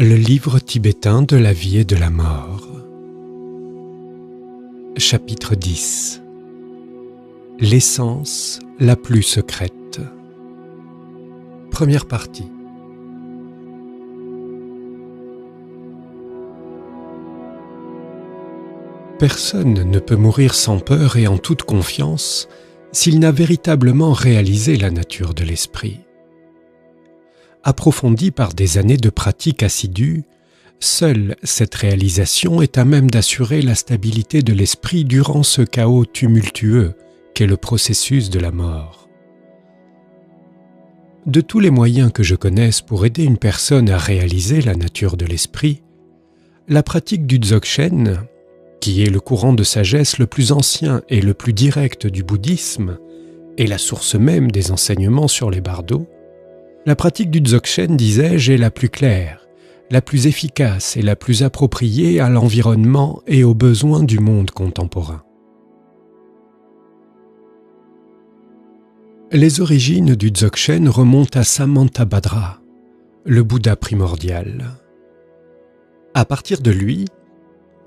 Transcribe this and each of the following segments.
Le livre tibétain de la vie et de la mort. Chapitre 10. L'essence la plus secrète. Première partie. Personne ne peut mourir sans peur et en toute confiance s'il n'a véritablement réalisé la nature de l'esprit. Approfondie par des années de pratique assidue, seule cette réalisation est à même d'assurer la stabilité de l'esprit durant ce chaos tumultueux qu'est le processus de la mort. De tous les moyens que je connaisse pour aider une personne à réaliser la nature de l'esprit, la pratique du Dzogchen, qui est le courant de sagesse le plus ancien et le plus direct du bouddhisme, et la source même des enseignements sur les bardos, la pratique du Dzogchen, disais-je, est la plus claire, la plus efficace et la plus appropriée à l'environnement et aux besoins du monde contemporain. Les origines du Dzogchen remontent à Samantabhadra, le Bouddha primordial. À partir de lui,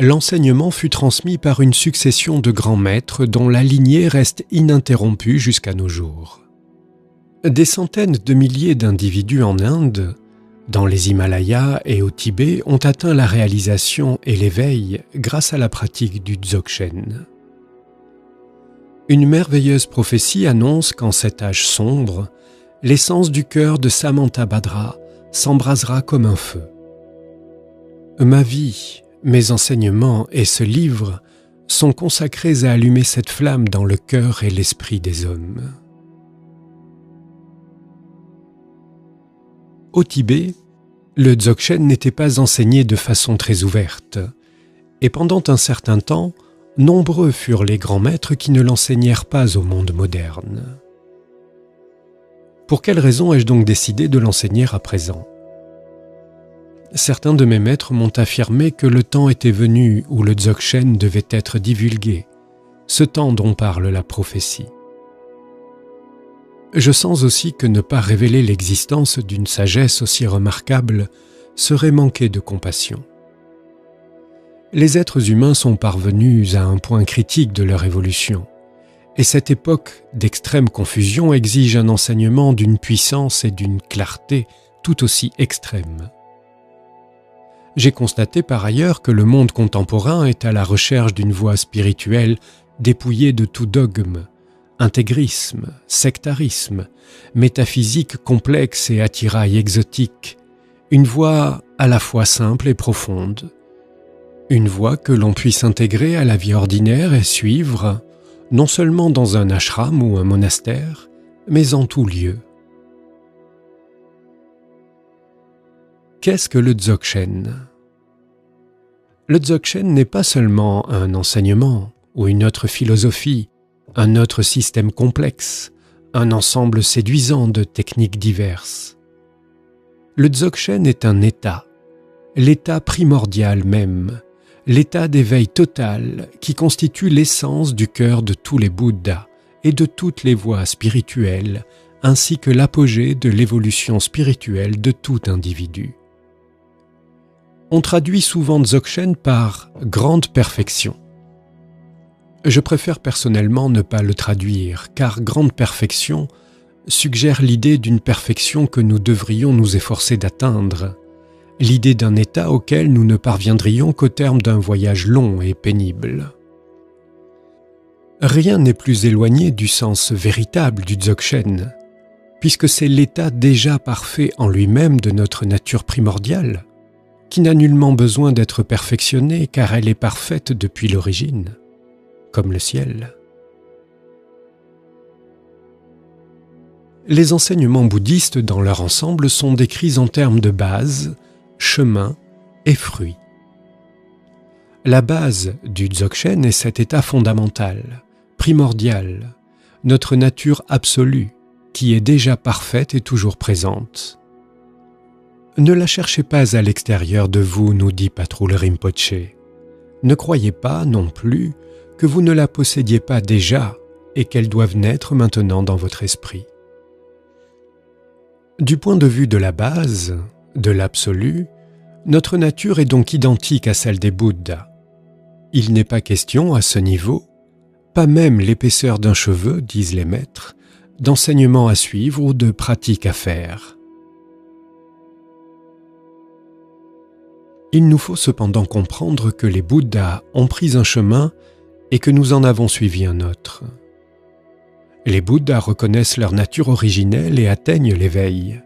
l'enseignement fut transmis par une succession de grands maîtres dont la lignée reste ininterrompue jusqu'à nos jours. Des centaines de milliers d'individus en Inde, dans les Himalayas et au Tibet ont atteint la réalisation et l'éveil grâce à la pratique du Dzogchen. Une merveilleuse prophétie annonce qu'en cet âge sombre, l'essence du cœur de Samantabhadra s'embrasera comme un feu. Ma vie, mes enseignements et ce livre sont consacrés à allumer cette flamme dans le cœur et l'esprit des hommes. Au Tibet, le Dzogchen n'était pas enseigné de façon très ouverte, et pendant un certain temps, nombreux furent les grands maîtres qui ne l'enseignèrent pas au monde moderne. Pour quelle raison ai-je donc décidé de l'enseigner à présent ? Certains de mes maîtres m'ont affirmé que le temps était venu où le Dzogchen devait être divulgué, ce temps dont parle la prophétie. Je sens aussi que ne pas révéler l'existence d'une sagesse aussi remarquable serait manquer de compassion. Les êtres humains sont parvenus à un point critique de leur évolution, et cette époque d'extrême confusion exige un enseignement d'une puissance et d'une clarté tout aussi extrêmes. J'ai constaté par ailleurs que le monde contemporain est à la recherche d'une voie spirituelle dépouillée de tout dogme, intégrisme, sectarisme, métaphysique complexe et attirail exotique, une voie à la fois simple et profonde, une voie que l'on puisse intégrer à la vie ordinaire et suivre, non seulement dans un ashram ou un monastère, mais en tout lieu. Qu'est-ce que le Dzogchen ? Le Dzogchen n'est pas seulement un enseignement ou une autre philosophie, un autre système complexe, un ensemble séduisant de techniques diverses. Le Dzogchen est un état, l'état primordial même, l'état d'éveil total qui constitue l'essence du cœur de tous les Bouddhas et de toutes les voies spirituelles, ainsi que l'apogée de l'évolution spirituelle de tout individu. On traduit souvent Dzogchen par « grande perfection ». Je préfère personnellement ne pas le traduire, car grande perfection suggère l'idée d'une perfection que nous devrions nous efforcer d'atteindre, l'idée d'un état auquel nous ne parviendrions qu'au terme d'un voyage long et pénible. Rien n'est plus éloigné du sens véritable du Dzogchen, puisque c'est l'état déjà parfait en lui-même de notre nature primordiale, qui n'a nullement besoin d'être perfectionnée car elle est parfaite depuis l'origine, comme le ciel. Les enseignements bouddhistes dans leur ensemble sont décrits en termes de base, chemin et fruit. La base du Dzogchen est cet état fondamental, primordial, notre nature absolue, qui est déjà parfaite et toujours présente. Ne la cherchez pas à l'extérieur de vous, nous dit Patrul Rinpoche. Ne croyez pas non plus que vous ne la possédiez pas déjà et qu'elle doive naître maintenant dans votre esprit. Du point de vue de la base, de l'absolu, Notre nature est donc identique à celle des Bouddhas. Il n'est pas question, à ce niveau, pas même l'épaisseur d'un cheveu, disent les maîtres, d'enseignement à suivre ou de pratique à faire. Il nous faut cependant comprendre que les Bouddhas ont pris un chemin et que nous en avons suivi un autre. Les Bouddhas reconnaissent leur nature originelle et atteignent l'éveil.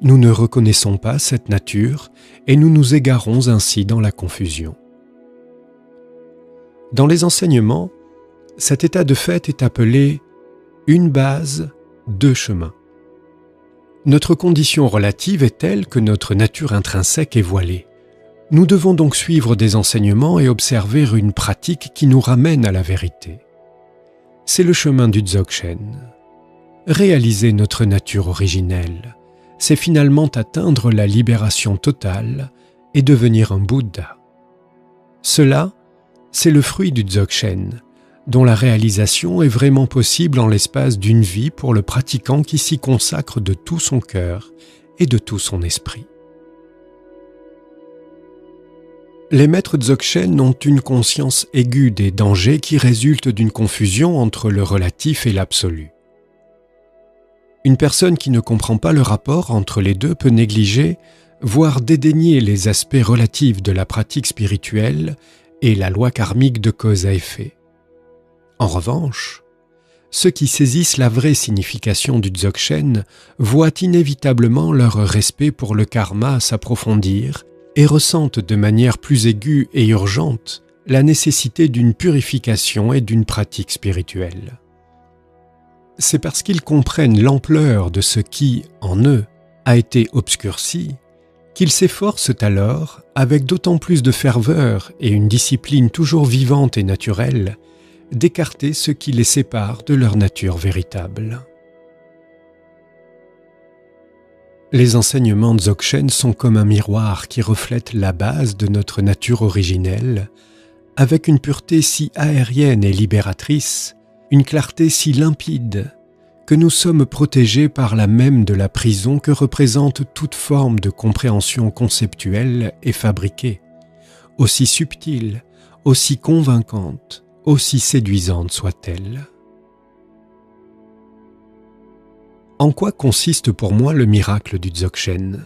Nous ne reconnaissons pas cette nature et nous nous égarons ainsi dans la confusion. Dans les enseignements, cet état de fait est appelé une base, deux chemins. Notre condition relative est telle que notre nature intrinsèque est voilée. Nous devons donc suivre des enseignements et observer une pratique qui nous ramène à la vérité. C'est le chemin du Dzogchen. Réaliser notre nature originelle, c'est finalement atteindre la libération totale et devenir un Bouddha. Cela, c'est le fruit du Dzogchen, dont la réalisation est vraiment possible en l'espace d'une vie pour le pratiquant qui s'y consacre de tout son cœur et de tout son esprit. Les maîtres Dzogchen ont une conscience aiguë des dangers qui résultent d'une confusion entre le relatif et l'absolu. Une personne qui ne comprend pas le rapport entre les deux peut négliger, voire dédaigner les aspects relatifs de la pratique spirituelle et la loi karmique de cause à effet. En revanche, ceux qui saisissent la vraie signification du Dzogchen voient inévitablement leur respect pour le karma s'approfondir et ressentent de manière plus aiguë et urgente la nécessité d'une purification et d'une pratique spirituelle. C'est parce qu'ils comprennent l'ampleur de ce qui, en eux, a été obscurci, qu'ils s'efforcent alors, avec d'autant plus de ferveur et une discipline toujours vivante et naturelle, d'écarter ce qui les sépare de leur nature véritable. Les enseignements Dzogchen sont comme un miroir qui reflète la base de notre nature originelle, avec une pureté si aérienne et libératrice, une clarté si limpide, que nous sommes protégés par la même de la prison que représente toute forme de compréhension conceptuelle et fabriquée, aussi subtile, aussi convaincante, aussi séduisante soit-elle. En quoi consiste pour moi le miracle du Dzogchen ?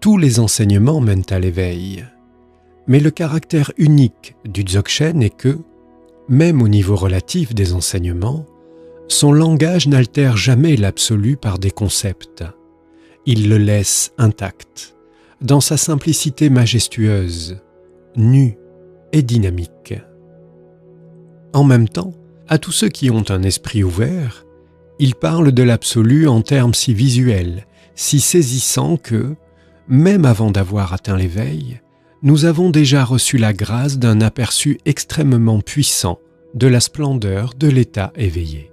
Tous les enseignements mènent à l'éveil, mais le caractère unique du Dzogchen est que, même au niveau relatif des enseignements, son langage n'altère jamais l'absolu par des concepts. Il le laisse intact, dans sa simplicité majestueuse, nue et dynamique. En même temps, à tous ceux qui ont un esprit ouvert, il parle de l'absolu en termes si visuels, si saisissants que, même avant d'avoir atteint l'éveil, nous avons déjà reçu la grâce d'un aperçu extrêmement puissant de la splendeur de l'état éveillé.